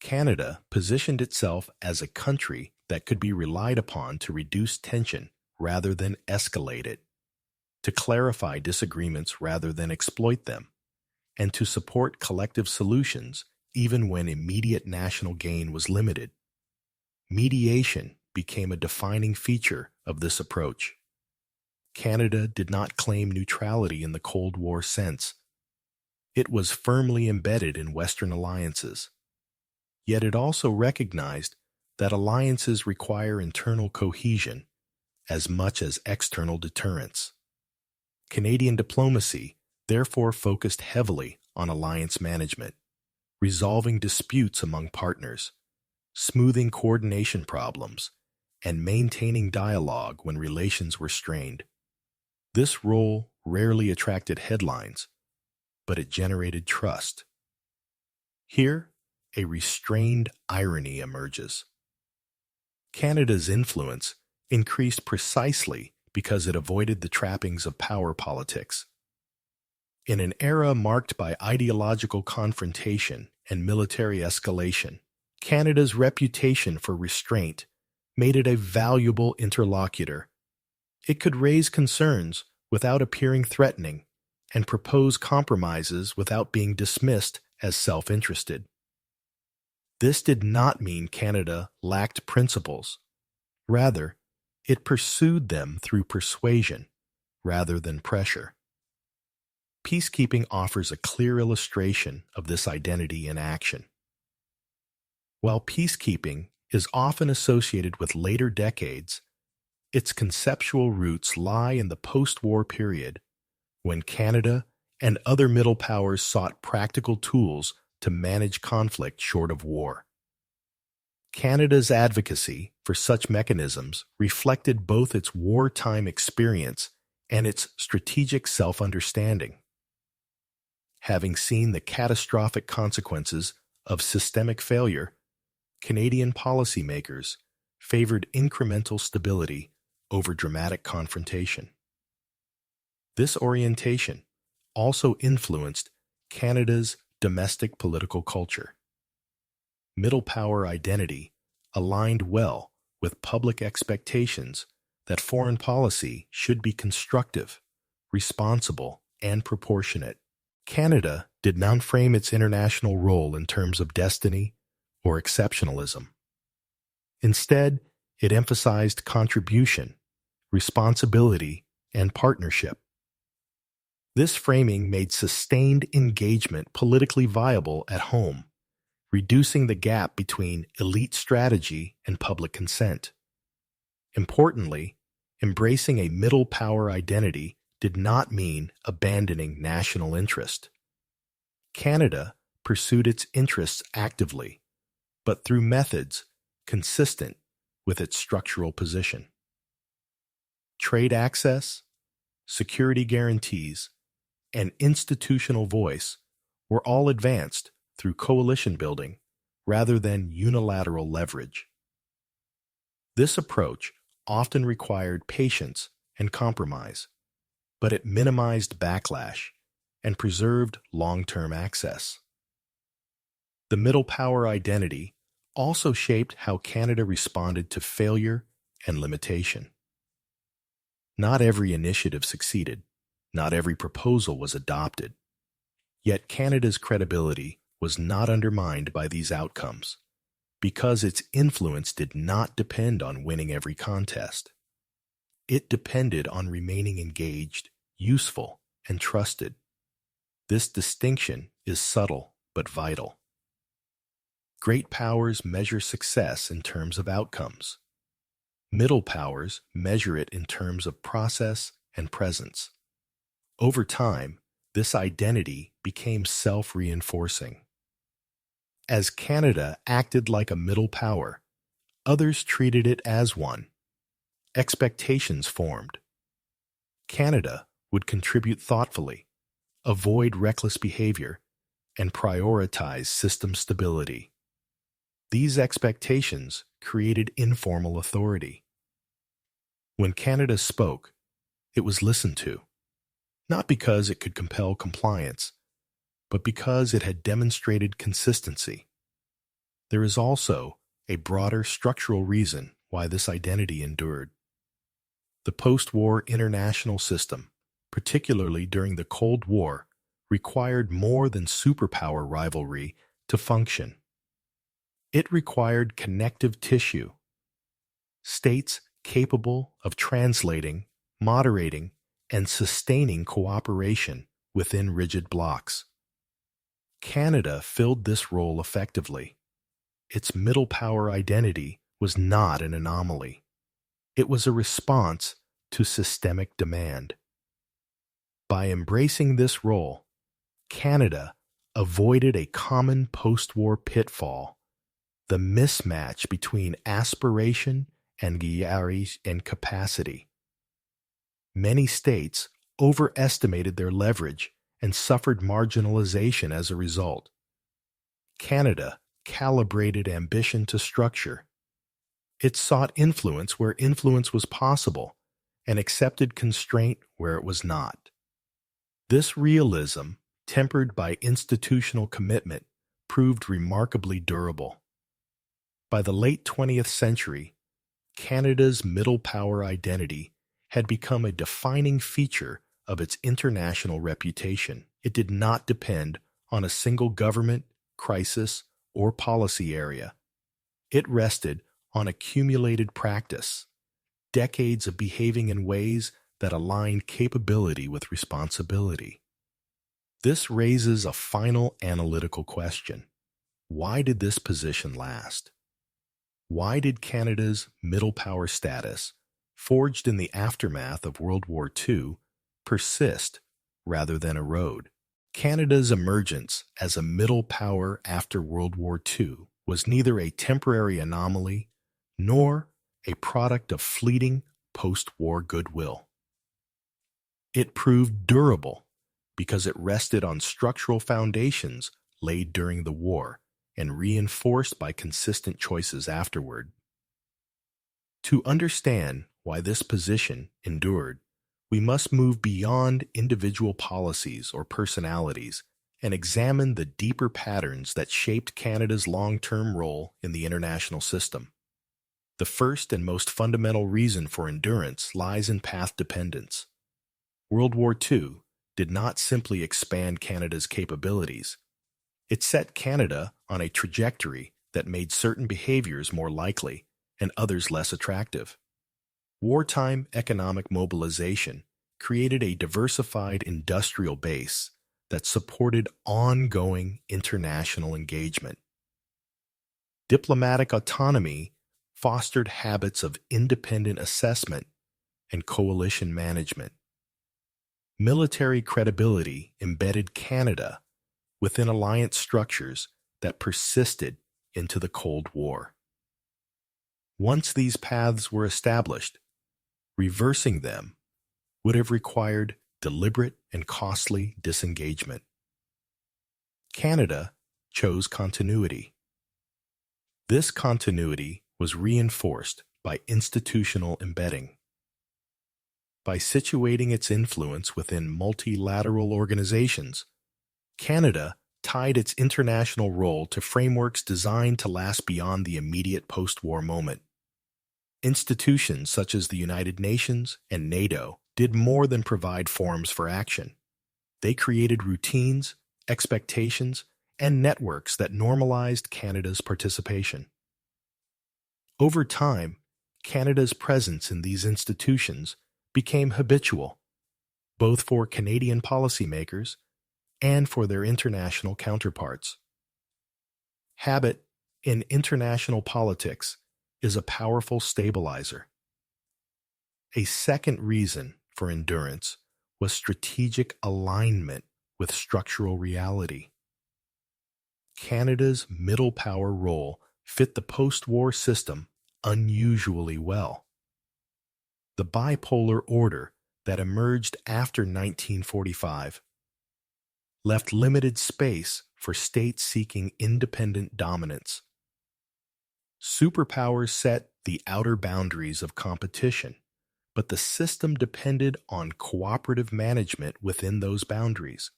Canada positioned itself as a country that could be relied upon to reduce tension rather than escalate it, to clarify disagreements rather than exploit them, and to support collective solutions even when immediate national gain was limited. Mediation became a defining feature of this approach. Canada did not claim neutrality in the Cold War sense. It was firmly embedded in Western alliances. Yet it also recognized that alliances require internal cohesion as much as external deterrence. Canadian diplomacy therefore focused heavily on alliance management, resolving disputes among partners, smoothing coordination problems, and maintaining dialogue when relations were strained. This role rarely attracted headlines, but it generated trust. Here, a restrained irony emerges. Canada's influence increased precisely because it avoided the trappings of power politics. In an era marked by ideological confrontation and military escalation, Canada's reputation for restraint made it a valuable interlocutor. It could raise concerns without appearing threatening and propose compromises without being dismissed as self-interested. This did not mean Canada lacked principles. Rather, it pursued them through persuasion rather than pressure. Peacekeeping offers a clear illustration of this identity in action. While peacekeeping is often associated with later decades, its conceptual roots lie in the post-war period, when Canada and other middle powers sought practical tools to manage conflict short of war. Canada's advocacy for such mechanisms reflected both its wartime experience and its strategic self-understanding. Having seen the catastrophic consequences of systemic failure, Canadian policymakers favored incremental stability over dramatic confrontation. This orientation also influenced Canada's domestic political culture. Middle power identity aligned well with public expectations that foreign policy should be constructive, responsible, and proportionate. Canada did not frame its international role in terms of destiny or exceptionalism. Instead, it emphasized contribution, responsibility, and partnership. This framing made sustained engagement politically viable at home, reducing the gap between elite strategy and public consent. Importantly, embracing a middle power identity did not mean abandoning national interest. Canada pursued its interests actively, but through methods consistent with its structural position. Trade access, security guarantees, and institutional voice were all advanced through coalition building rather than unilateral leverage. This approach often required patience and compromise, but it minimized backlash and preserved long-term access. The middle power identity also shaped how Canada responded to failure and limitation. Not every initiative succeeded. Not every proposal was adopted. Yet Canada's credibility was not undermined by these outcomes, because its influence did not depend on winning every contest. It depended on remaining engaged, useful, and trusted. This distinction is subtle but vital. Great powers measure success in terms of outcomes. Middle powers measure it in terms of process and presence. Over time, this identity became self-reinforcing. As Canada acted like a middle power, others treated it as one. Expectations formed. Canada would contribute thoughtfully, avoid reckless behavior, and prioritize system stability. These expectations created informal authority. When Canada spoke, it was listened to, not because it could compel compliance, but because it had demonstrated consistency. There is also a broader structural reason why this identity endured. The post-war international system, particularly during the Cold War, required more than superpower rivalry to function. It required connective tissue, states capable of translating, moderating, and sustaining cooperation within rigid blocks. Canada filled this role effectively. Its middle power identity was not an anomaly. It was a response to systemic demand. By embracing this role, Canada avoided a common post-war pitfall: the mismatch between aspiration and capacity. Many states overestimated their leverage and suffered marginalization as a result. Canada calibrated ambition to structure. It sought influence where influence was possible and accepted constraint where it was not. This realism, tempered by institutional commitment, proved remarkably durable. By the late 20th century, Canada's middle power identity had become a defining feature of its international reputation. It did not depend on a single government, crisis, or policy area. It rested on accumulated practice, decades of behaving in ways that aligned capability with responsibility. This raises a final analytical question. Why did this position last? Why did Canada's middle power status, forged in the aftermath of World War II, persist rather than erode? Canada's emergence as a middle power after World War II was neither a temporary anomaly nor a product of fleeting post-war goodwill. It proved durable because it rested on structural foundations laid during the war and reinforced by consistent choices afterward. To understand why this position endured, we must move beyond individual policies or personalities and examine the deeper patterns that shaped Canada's long-term role in the international system. The first and most fundamental reason for endurance lies in path dependence. World War II did not simply expand Canada's capabilities. It set Canada on a trajectory that made certain behaviors more likely and others less attractive. Wartime economic mobilization created a diversified industrial base that supported ongoing international engagement. Diplomatic autonomy fostered habits of independent assessment and coalition management. Military credibility embedded Canada within alliance structures that persisted into the Cold War. Once these paths were established, reversing them would have required deliberate and costly disengagement. Canada chose continuity. This continuity was reinforced by institutional embedding. By situating its influence within multilateral organizations, Canada tied its international role to frameworks designed to last beyond the immediate post-war moment. Institutions such as the United Nations and NATO did more than provide forums for action. They created routines, expectations, and networks that normalized Canada's participation. Over time, Canada's presence in these institutions became habitual, both for Canadian policymakers and for their international counterparts. Habit in international politics is a powerful stabilizer. A second reason for endurance was strategic alignment with structural reality. Canada's middle power role fit the post-war system unusually well. The bipolar order that emerged after 1945 left limited space for states seeking independent dominance. Superpowers set the outer boundaries of competition, but the system depended on cooperative management within those boundaries.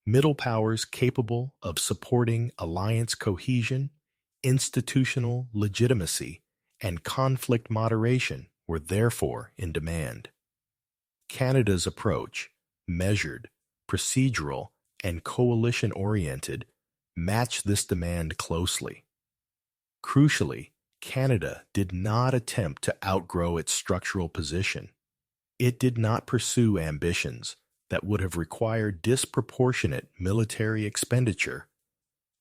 Middle powers capable of supporting alliance cohesion, institutional legitimacy, and conflict moderation were therefore in demand. Canada's approach, measured, procedural, and coalition-oriented, matched this demand closely. Crucially, Canada did not attempt to outgrow its structural position. It did not pursue ambitions that would have required disproportionate military expenditure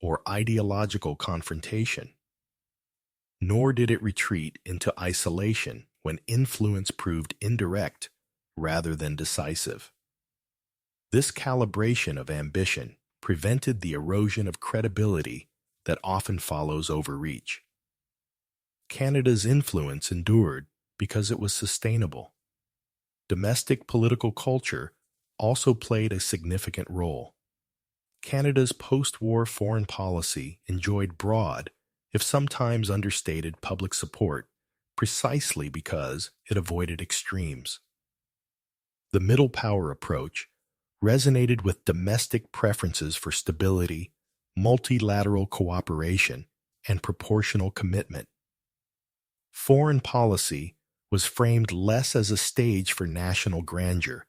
or ideological confrontation. Nor did it retreat into isolation when influence proved indirect rather than decisive. This calibration of ambition prevented the erosion of credibility that often follows overreach. Canada's influence endured because it was sustainable. Domestic political culture also played a significant role. Canada's post-war foreign policy enjoyed broad, if sometimes understated, public support precisely because it avoided extremes. The middle power approach resonated with domestic preferences for stability, multilateral cooperation, and proportional commitment. Foreign policy was framed less as a stage for national grandeur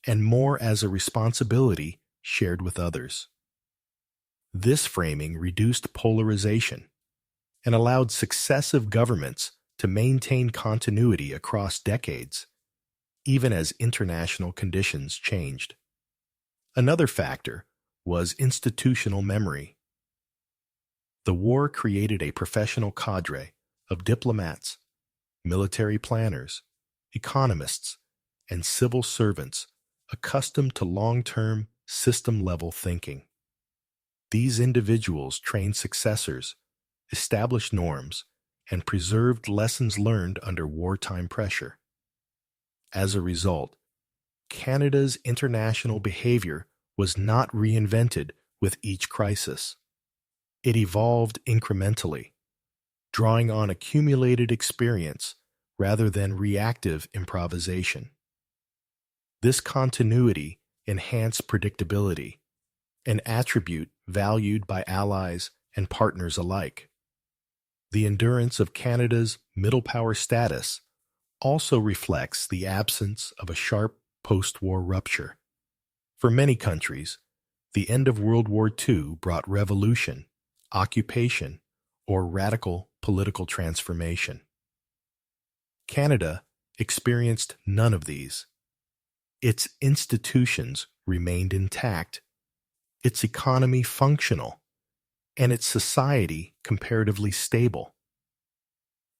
and more as a responsibility shared with others. This framing reduced polarization and allowed successive governments to maintain continuity across decades, even as international conditions changed. Another factor was institutional memory. The war created a professional cadre of diplomats, military planners, economists, and civil servants accustomed to long-term, system-level thinking. These individuals trained successors, established norms, and preserved lessons learned under wartime pressure. As a result, Canada's international behavior was not reinvented with each crisis. It evolved incrementally, drawing on accumulated experience rather than reactive improvisation. This continuity enhanced predictability, an attribute valued by allies and partners alike. The endurance of Canada's middle power status also reflects the absence of a sharp post-war rupture. For many countries, the end of World War II brought revolution, occupation, or radical political transformation. Canada experienced none of these. Its institutions remained intact, its economy functional, and its society comparatively stable.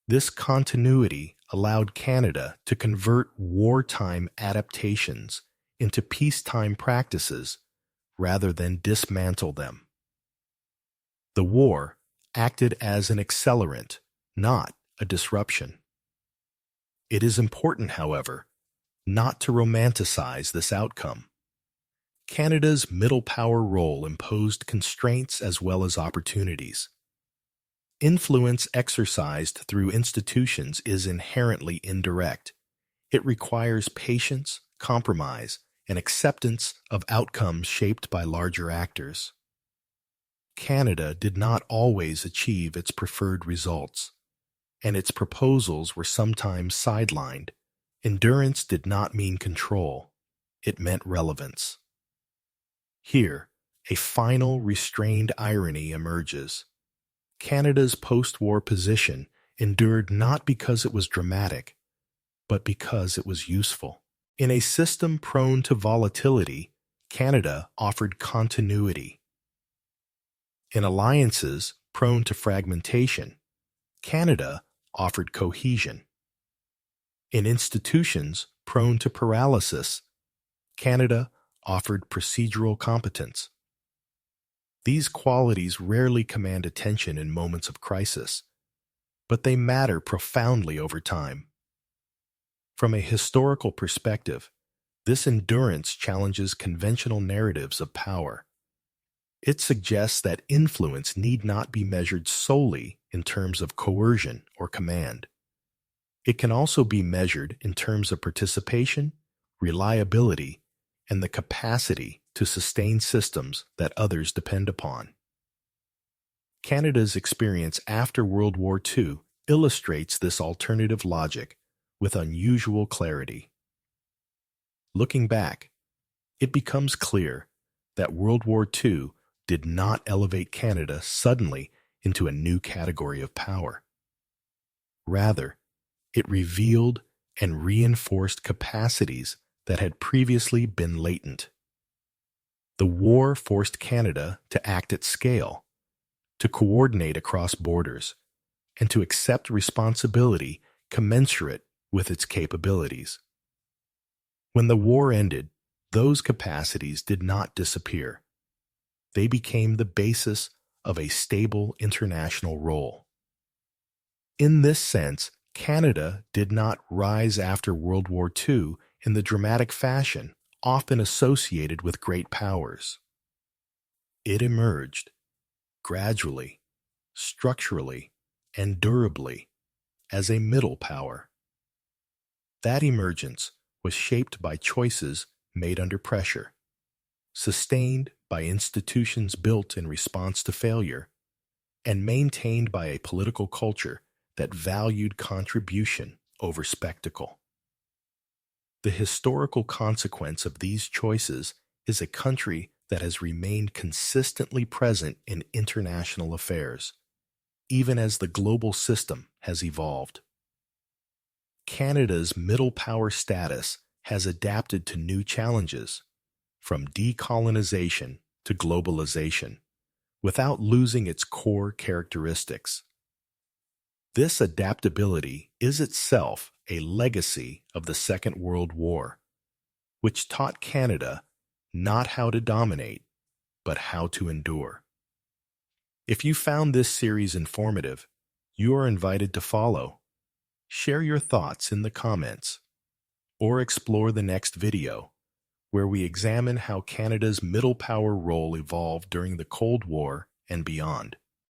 This continuity allowed Canada to convert wartime adaptations into peacetime practices rather than dismantle them. The war acted as an accelerant, not a disruption. It is important, however, not to romanticize this outcome. Canada's middle power role imposed constraints as well as opportunities. Influence exercised through institutions is inherently indirect. It requires patience, compromise, and acceptance of outcomes shaped by larger actors. Canada did not always achieve its preferred results, and its proposals were sometimes sidelined. Endurance did not mean control, it meant relevance. Here, a final restrained irony emerges. Canada's post-war position endured not because it was dramatic, but because it was useful. In a system prone to volatility, Canada offered continuity. In alliances prone to fragmentation, Canada offered cohesion. In institutions prone to paralysis, Canada offered procedural competence. These qualities rarely command attention in moments of crisis, but they matter profoundly over time. From a historical perspective, this endurance challenges conventional narratives of power. It suggests that influence need not be measured solely in terms of coercion or command. It can also be measured in terms of participation, reliability, and the capacity to sustain systems that others depend upon. Canada's experience after World War II illustrates this alternative logic with unusual clarity. Looking back, it becomes clear that World War II did not elevate Canada suddenly into a new category of power. Rather, it revealed and reinforced capacities that had previously been latent. The war forced Canada to act at scale, to coordinate across borders, and to accept responsibility commensurate with its capabilities. When the war ended, those capacities did not disappear. They became the basis of a stable international role. In this sense, Canada did not rise after World War II in the dramatic fashion often associated with great powers. It emerged, gradually, structurally, and durably, as a middle power. That emergence was shaped by choices made under pressure, sustained by institutions built in response to failure, and maintained by a political culture that valued contribution over spectacle. The historical consequence of these choices is a country that has remained consistently present in international affairs, even as the global system has evolved. Canada's middle power status has adapted to new challenges, from decolonization to globalization, without losing its core characteristics. This adaptability is itself a legacy of the Second World War, which taught Canada not how to dominate, but how to endure. If you found this series informative, you are invited to follow, share your thoughts in the comments, or explore the next video, where we examine how Canada's middle power role evolved during the Cold War and beyond.